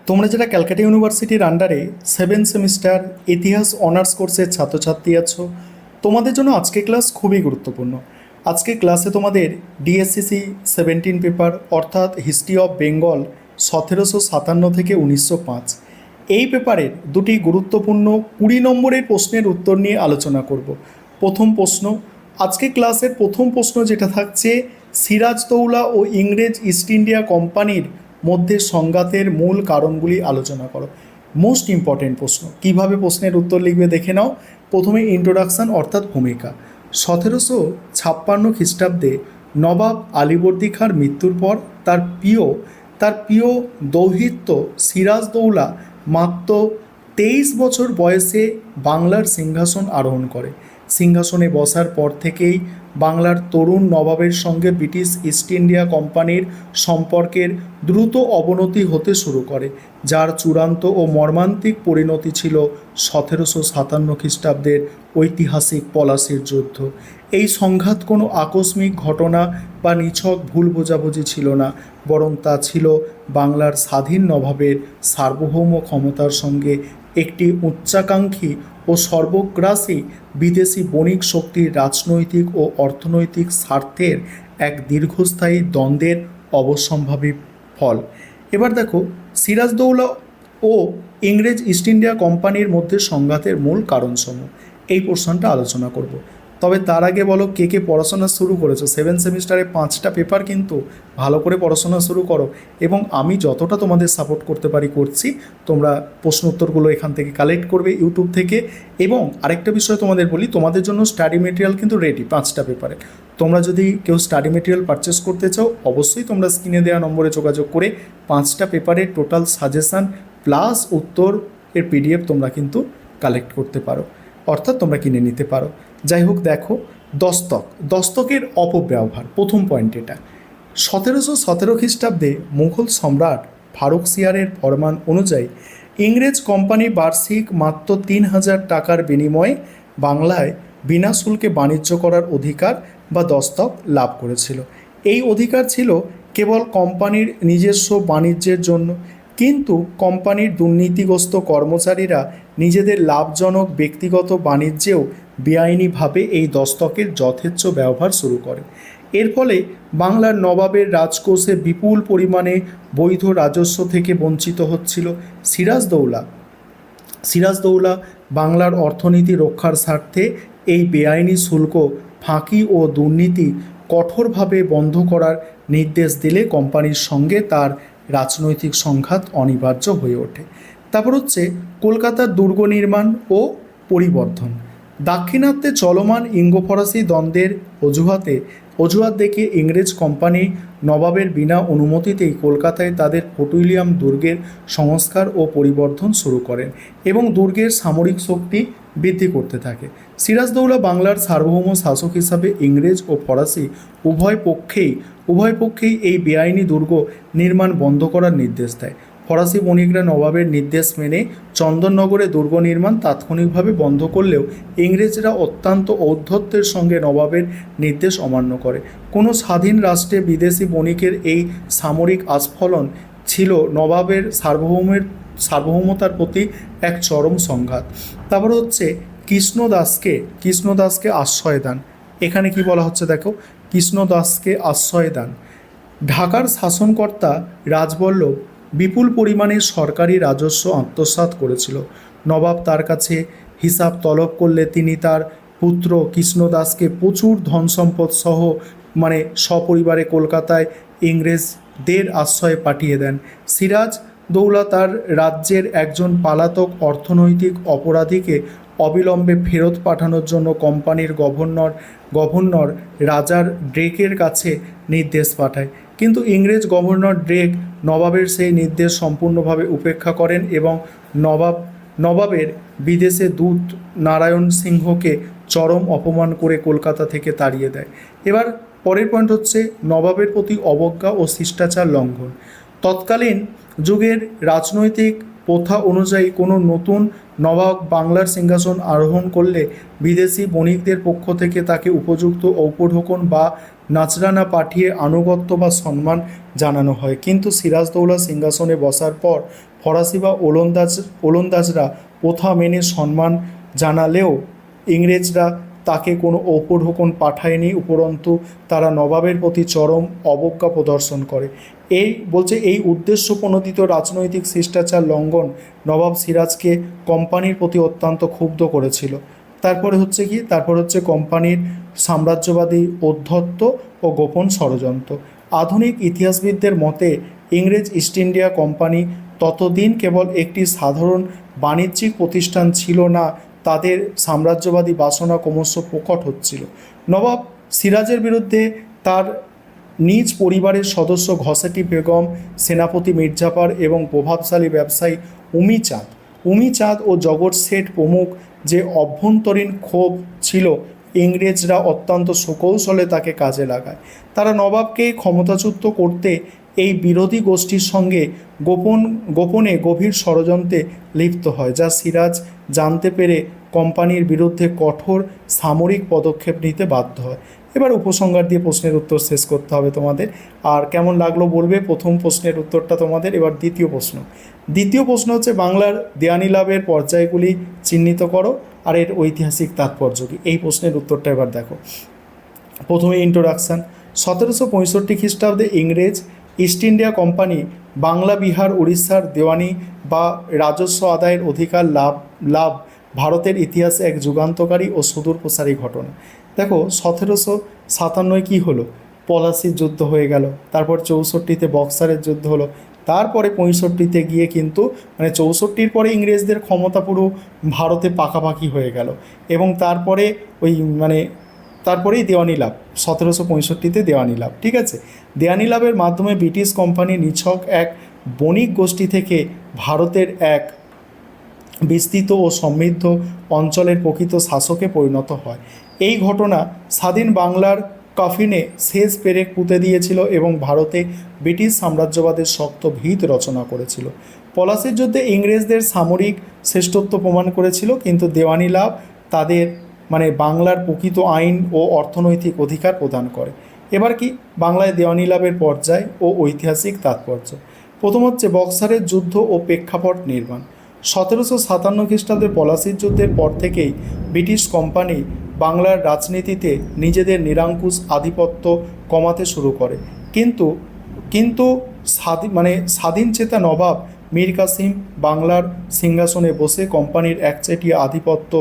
তোমরা যারা ক্যালকাটা ইউনিভার্সিটির আন্ডারে 7 সেমিস্টার ইতিহাস অনার্স কোর্সের ছাত্রছাত্রী আছো, তোমাদের জন্য আজকে ক্লাস খুবই গুরুত্বপূর্ণ। আজকে ক্লাসে তোমাদের ডিএসসিসি 17 পেপার অর্থাৎ হিস্ট্রি অফ বেঙ্গল 1757 থেকে 1905 এই পেপারের দুটি গুরুত্বপূর্ণ 20 নম্বরের প্রশ্নের উত্তর নিয়ে আলোচনা করব। প্রথম প্রশ্ন, আজকে ক্লাসের প্রথম প্রশ্ন যেটা থাকছে, সিরাজদৌলা ও ইংরেজ ইস্ট ইন্ডিয়া কোম্পানির মধ্যে সংঘাতের মূল কারণগুলি আলোচনা করো। মোস্ট ইম্পর্টেন্ট প্রশ্ন। কিভাবে প্রশ্নের উত্তর লিখবে দেখে নাও। প্রথমে ইন্ট্রোডাকশান অর্থাৎ ভূমিকা। 1756 খ্রিস্টাব্দে নবাব আলীবর্দী খাঁর মৃত্যুর পর তার প্রিয় দৌহিত্র সিরাজদৌলা মাত্র 23 বছর বয়সে বাংলার সিংহাসন আরোহণ করে। সিংহাসনে বসার পর থেকেই বাংলার তরুণ নবাবের সঙ্গে ব্রিটিশ ইস্ট ইন্ডিয়া কোম্পানির সম্পর্কের দ্রুত অবনতি হতে শুরু করে, যার চূড়ান্ত ও মর্মান্তিক পরিণতি ছিল 1757 খ্রিস্টাব্দের ঐতিহাসিক পলাশির যুদ্ধ। এই সংঘাত কোনো আকস্মিক ঘটনা বা নিছক ভুল বোঝাবুঝি ছিল না, বরং তা ছিল বাংলার স্বাধীন নবাবের সার্বভৌম ক্ষমতার সঙ্গে একটি উচ্চাকাঙ্ক্ষী ও সর্বগ্রাসী বিদেশি বণিক শক্তির রাজনৈতিক ও অর্থনৈতিক স্বার্থের এক দীর্ঘস্থায়ী দ্বন্দ্বের অবশ্যম্ভাবী ফল। এবার দেখো, সিরাজদৌলা ও ইংরেজ ইস্ট ইন্ডিয়া কোম্পানির মধ্যে সংঘাতের মূল কারণসমূহ, এই প্রশ্নটা আলোচনা করব। তবে তার আগে বলো, কে কে পড়াশোনা শুরু করেছো? 7 সেমিস্টারে 5টা পেপার, কিন্তু ভালো করে পড়াশোনা শুরু করো এবং আমি যতটা তোমাদের সাপোর্ট করতে পারি করছি। তোমরা প্রশ্ন উত্তরগুলো এখান থেকে কালেক্ট করবে ইউটিউব থেকে। এবং আরেকটা বিষয় তোমাদের বলি, তোমাদের জন্য স্টাডি মেটেরিয়াল কিন্তু রেডি 5টা পেপারে। তোমরা যদি কেউ স্টাডি মেটেরিয়াল পারচেস করতে চাও, অবশ্যই তোমরা স্ক্রিনে দেওয়া নম্বরে যোগাযোগ করে 5টা পেপারের টোটাল সাজেশান প্লাস উত্তর এর পিডিএফ তোমরা কিন্তু কালেক্ট করতে পারো, অর্থাৎ তোমরা কিনে নিতে পারো। যাই হোক, দেখো, দস্তকের অপব্যবহার, প্রথম পয়েন্ট এটা। 1717 খ্রিস্টাব্দে মুঘল সম্রাট ফারুকসিয়ারের ফরমান অনুযায়ী ইংরেজ কোম্পানি বার্ষিক মাত্র 3000 টাকার বিনিময়ে বাংলায় বিনা শুল্কে বাণিজ্য করার অধিকার বা দস্তক লাভ করেছিল। এই অধিকার ছিল কেবল কোম্পানির নিজস্ব বাণিজ্যের জন্য, কিন্তু কোম্পানির দুর্নীতিগ্রস্ত কর্মচারীরা নিজেদের লাভজনক ব্যক্তিগত বাণিজ্যেও বেআইনিভাবে এই দস্তকের যথেচ্ছ ব্যবহার শুরু করে। এর ফলে বাংলার নবাবের রাজকোষে বিপুল পরিমাণে বৈধ রাজস্ব থেকে বঞ্চিত হচ্ছিল। সিরাজদৌলা বাংলার অর্থনীতি রক্ষার স্বার্থে এই বেআইনি শুল্ক, ফাঁকি ও দুর্নীতি কঠোরভাবে বন্ধ করার নির্দেশ দিলে কোম্পানির সঙ্গে তার রাজনৈতিক সংঘাত অনিবার্য হয়ে ওঠে। তারপর হচ্ছে কলকাতার দুর্গ নির্মাণ ও পরিবর্ধন। দাক্ষিণাত্যে চলমান ইঙ্গো ফরাসি দ্বন্দ্বের অজুহাত দেখে ইংরেজ কোম্পানি নবাবের বিনা অনুমতিতেই কলকাতায় তাদের ফোর্ট উইলিয়াম দুর্গের সংস্কার ও পরিবর্ধন শুরু করেন এবং দুর্গের সামরিক শক্তি বৃদ্ধি করতে থাকে। সিরাজদৌলা বাংলার সার্বভৌম শাসক হিসাবে ইংরেজ ও ফরাসি উভয় পক্ষেই এই বেআইনি দুর্গ নির্মাণ বন্ধ করার নির্দেশ দেয়। ফরাসি বণিকরা নবাবের নির্দেশ মেনে চন্দননগরে দুর্গ নির্মাণ তাৎক্ষণিকভাবে বন্ধ করলেও ইংরেজরা অত্যন্ত ঔদ্ধত্যের সঙ্গে নবাবের নির্দেশ অমান্য করে। কোনো স্বাধীন রাষ্ট্রে বিদেশি বণিকের এই সামরিক আস্ফলন ছিল নবাবের সার্বভৌমতার প্রতি এক চরম সংঘাত। তারপর হচ্ছে কৃষ্ণদাসকে আশ্রয় দান। এখানে কি বলা হচ্ছে দেখো, কৃষ্ণদাসকে আশ্রয় দান। ঢাকার শাসনকর্তা রাজবল্লভ বিপুল পরিমাণে সরকারি রাজস্ব আত্মসাৎ করেছিল। নবাব তার কাছে হিসাব তলব করলে তিনি তার পুত্র কৃষ্ণদাসকে প্রচুর ধন সম্পদ সহ সপরিবারে কলকাতায় ইংরেজদের আশ্রয়ে পাঠিয়ে দেন। সিরাজদৌলা তার রাজ্যের একজন পলাতক অর্থনৈতিক অপরাধীকে অবিলম্বে ফেরত পাঠানোর জন্য কোম্পানির গভর্নর রাজার ড্রেকের কাছে নির্দেশ পাঠায়, কিন্তু ইংরেজ গভর্নর ড্রেক নবাবের সেই নির্দেশ সম্পূর্ণভাবে উপেক্ষা করেন এবং নবাবের বিদেশে দূত নারায়ণ সিংহকে চরম অপমান করে কলকাতা থেকে তাড়িয়ে দেয়। এবার পরের পয়েন্ট হচ্ছে নবাবের প্রতি অবজ্ঞা ও শিষ্টাচার লঙ্ঘন। তৎকালীন যুগের রাজনৈতিক প্রথা অনুযায়ী কোনো নতুন নবাব বাংলার সিংহাসন আরোহণ করলে বিদেশি বণিকদের পক্ষ থেকে তাকে উপযুক্ত ঔপঢোকন বা নাচরানা পাঠিয়ে আনুগত্য বা সম্মান জানানো হয়। কিন্তু সিরাজদৌল্লা সিংহাসনে বসার পর ফরাসি বা ওলন্দাজরা প্রথা মেনে সম্মান জানালেও ইংরেজরা তাকে কোনো ঔপঢোকন পাঠায়নি, উপরন্তু তারা নবাবের প্রতি চরম অবজ্ঞা প্রদর্শন করে। এই উদ্দেশ্য প্রণোদিত রাজনৈতিক শিষ্টাচার লঙ্ঘন নবাব সিরাজকে কোম্পানির প্রতি অত্যন্ত ক্ষুব্ধ করেছিল। তারপর হচ্ছে কোম্পানির সাম্রাজ্যবাদী ঔদ্ধত্য ও গোপন ষড়যন্ত্র। আধুনিক ইতিহাসবিদদের মতে ইংরেজ ইস্ট ইন্ডিয়া কোম্পানি ততদিন কেবল একটি সাধারণ বাণিজ্যিক প্রতিষ্ঠান ছিল না, তাদের সাম্রাজ্যবাদী বাসনা ক্রমশ প্রকট হচ্ছিল। নবাব সিরাজের বিরুদ্ধে তার নিজ পরিবারের সদস্য ঘসেটি বেগম, সেনাপতি মির্জাফর এবং প্রভাবশালী ব্যবসায়ী উমি চাঁদ ও জগৎ শেঠ প্রমুখ যে অভ্যন্তরীণ ক্ষোভ ছিল, ইংরেজরা অত্যন্ত সুকৌশলে তাকে কাজে লাগায়। তারা নবাবকে ক্ষমতাচ্যুত করতে এই বিরোধী গোষ্ঠীর সঙ্গে গোপনে গভীর ষড়যন্ত্রে লিপ্ত হয়, যা সিরাজ জানতে পেরে কোম্পানির বিরুদ্ধে কঠোর সামরিক পদক্ষেপ নিতে বাধ্য হয়। এবার উপসংহার দিয়ে প্রশ্নের উত্তর শেষ করতে হবে তোমাদের। আর কেমন লাগলো বলবে প্রথম প্রশ্নের উত্তরটা তোমাদের। এবার দ্বিতীয় প্রশ্ন হচ্ছে বাংলার দেওয়ানি লাভের পর্যায়গুলি চিহ্নিত করো আর এর ঐতিহাসিক তাৎপর্য কী। এই প্রশ্নের উত্তরটা এবার দেখো। প্রথমে ইন্ট্রোডাকশান। 1765 খ্রিস্টাব্দে ইংরেজ east India company Bangla, Bihar, উড়িষ্যার দেওয়ানি বা রাজস্ব আদায়ের অধিকার লাভ ভারতের ইতিহাসে এক যুগান্তকারী ও সুদূরপ্রসারী ঘটনা। দেখো 1757 কী হলো, পলাশির যুদ্ধ হয়ে গেল, তারপর 64তে বক্সারের যুদ্ধ হলো, তারপরে 65তে গিয়ে কিন্তু 64র পরে ইংরেজদের ক্ষমতা পুরো ভারতে পাকাপাকি হয়ে গেল এবং তারপরেই দেওয়ানি লাভ, 1765তে দেওয়ানি লাভ। ঠিক আছে, দেওয়ানি লাভের মাধ্যমে ব্রিটিশ কোম্পানি নিছক এক বণিক গোষ্ঠী থেকে ভারতের এক বিস্তৃত ও সমৃদ্ধ অঞ্চলের প্রকৃত শাসকে পরিণত হয়। এই ঘটনা স্বাধীন বাংলার কফিনে শেষ পেরেক পুঁতে দিয়েছিল এবং ভারতে ব্রিটিশ সাম্রাজ্যবাদের শক্ত ভিত রচনা করেছিল। পলাশির যুদ্ধে ইংরেজদের সামরিক শ্রেষ্ঠত্ব প্রমাণ করেছিল, কিন্তু দেওয়ানি লাভ তাদের বাংলার প্রকৃত আইন ও অর্থনৈতিক অধিকার প্রদান করে। এবার কি বাংলায় দেওয়ানি লাভের পর্যায় ও ঐতিহাসিক তাৎপর্য। প্রথম হচ্ছে বক্সারের যুদ্ধ ও প্রেক্ষাপট নির্মাণ। 1757 খ্রিস্টাব্দে পলাশির যুদ্ধের পর থেকেই ব্রিটিশ কোম্পানি বাংলার রাজনীতিতে নিজেদের নিরঙ্কুশ আধিপত্য কমাতে শুরু করে। কিন্তু স্বাধীনচেতা নবাব মীর কাসিম বাংলার সিংহাসনে বসে কোম্পানির একচেটিয়া আধিপত্য,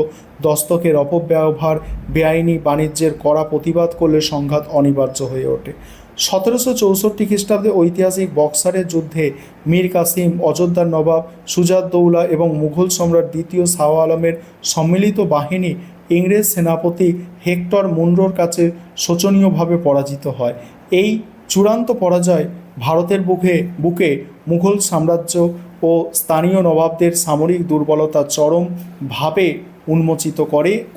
দস্তকের অপব্যবহার, বেআইনি বাণিজ্যের কড়া প্রতিবাদ করলে সংঘাত অনিবার্য হয়ে ওঠে। 1764 খ্রিস্টাব্দে ঐতিহাসিক বক্সারের যুদ্ধে মীর কাসিম, অযোধ্যার নবাব সুজাউদ্দৌলা এবং মুঘল সম্রাট দ্বিতীয় শাহ আলমের সম্মিলিত বাহিনী ইংরেজ সেনাপতি হেক্টর মুনরোর কাছে শোচনীয়ভাবে পরাজিত হয়। এই চূড়ান্ত পরাজয় ভারতের বুকে মুঘল সাম্রাজ্য ও স্থানীয় নবাবদের সামরিক দুর্বলতা চরমভাবে উন্মোচিত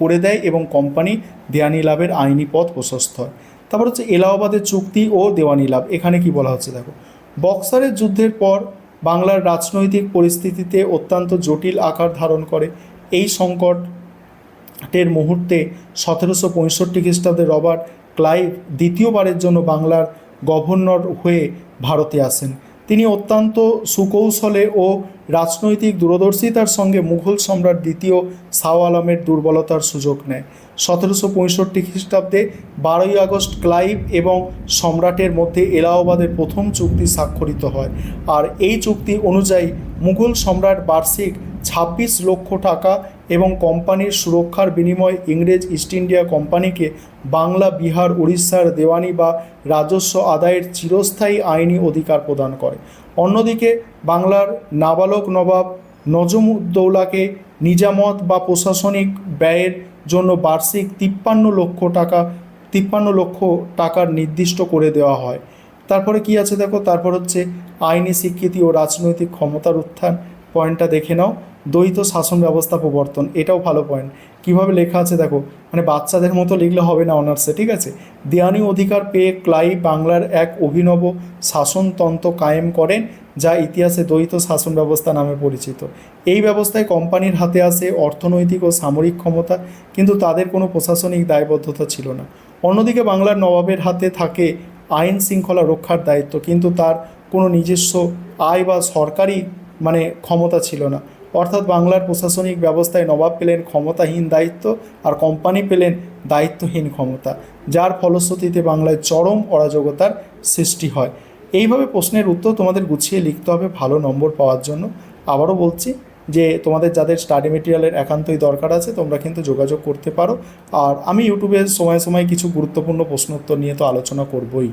করে দেয় এবং কোম্পানি দেওয়ানি লাভের আইনি পথ প্রশস্ত হয়। তারপর হচ্ছে এলাহাবাদের চুক্তি ও দেওয়ানি লাভ। এখানে কি বলা হচ্ছে দেখো, বক্সারের যুদ্ধের পর বাংলার রাজনৈতিক পরিস্থিতিতে অত্যন্ত জটিল আকার ধারণ করে। এই সংকটের মুহূর্তে 1765 খ্রিস্টাব্দে রবার্ট ক্লাইভ দ্বিতীয়বারের জন্য বাংলার গভর্নর হয়ে ভারতে আসেন। তিনি অত্যন্ত সুকৌশলে ও রাজনৈতিক দূরদর্শিতার সঙ্গে মুঘল সম্রাট দ্বিতীয় শাহ আলমের দুর্বলতার সুযোগ নেয়। 1765 খ্রিস্টাব্দে 12ই আগস্ট ক্লাইভ এবং সম্রাটের মধ্যে এলাহাবাদের প্রথম চুক্তি স্বাক্ষরিত হয়। আর এই চুক্তি অনুযায়ী মুঘল সম্রাট বার্ষিক 26 লক্ষ টাকা এবং কোম্পানির সুরক্ষার বিনিময়ে ইংরেজ ইস্ট ইন্ডিয়া কোম্পানিকে বাংলা, বিহার, উড়িষ্যার দেওয়ানি বা রাজস্ব আদায়ের চিরস্থায়ী আইনি অধিকার প্রদান করে। অন্যদিকে বাংলার নাবালক নবাব নজমউদ্দৌলাকে নিজামত বা প্রশাসনিক ব্যয়ের জন্য বার্ষিক 53 লক্ষ টাকার নির্দিষ্ট করে দেওয়া হয়। তারপরে কি আছে দেখো, তারপর হচ্ছে আইনি স্বীকৃতি ও রাজনৈতিক ক্ষমতার উত্থান। পয়েন্টটা দেখে নাও। দ্বৈত শাসন ব্যবস্থা প্রবর্তন, এটাও ভালো পয়েন্ট। কীভাবে লেখা আছে দেখো, বাচ্চাদের মতো লিখলে হবে না অনার্সে, ঠিক আছে। দেওয়ানি অধিকার পেয়ে ক্লাইভ বাংলার এক অভিনব শাসনতন্ত্র কায়েম করেন। যা ইতিহাসে দ্বৈত শাসন ব্যবস্থা নামে পরিচিত। এই ব্যবস্থায় কোম্পানির হাতে আসে অর্থনৈতিক ও সামরিক ক্ষমতা, কিন্তু তাদের কোনো প্রশাসনিক দায়বদ্ধতা ছিল না। অন্যদিকে বাংলার নবাবের হাতে থাকে আইন শৃঙ্খলা রক্ষার দায়িত্ব, কিন্তু তার কোনো নিজস্ব আয় বা সরকারি ক্ষমতা ছিল না। অর্থাৎ বাংলার প্রশাসনিক ব্যবস্থায় নবাব পেলেন ক্ষমতাহীন দায়িত্ব আর কোম্পানি পেলেন দায়িত্বহীন ক্ষমতা, যার ফলশ্রুতিতে বাংলায় চরম অরাজকতার সৃষ্টি হয়। এইভাবে প্রশ্নের উত্তর তোমাদের গুছিয়ে লিখতে হবে ভালো নম্বর পাওয়ার জন্য। আবারও বলছি যে তোমাদের যাদের স্টাডি মেটেরিয়ালের একান্তই দরকার আছে তোমরা কিন্তু যোগাযোগ করতে পারো। আর আমি ইউটিউবে সময় সময় কিছু গুরুত্বপূর্ণ প্রশ্ন উত্তর নিয়ে তো আলোচনা করবই।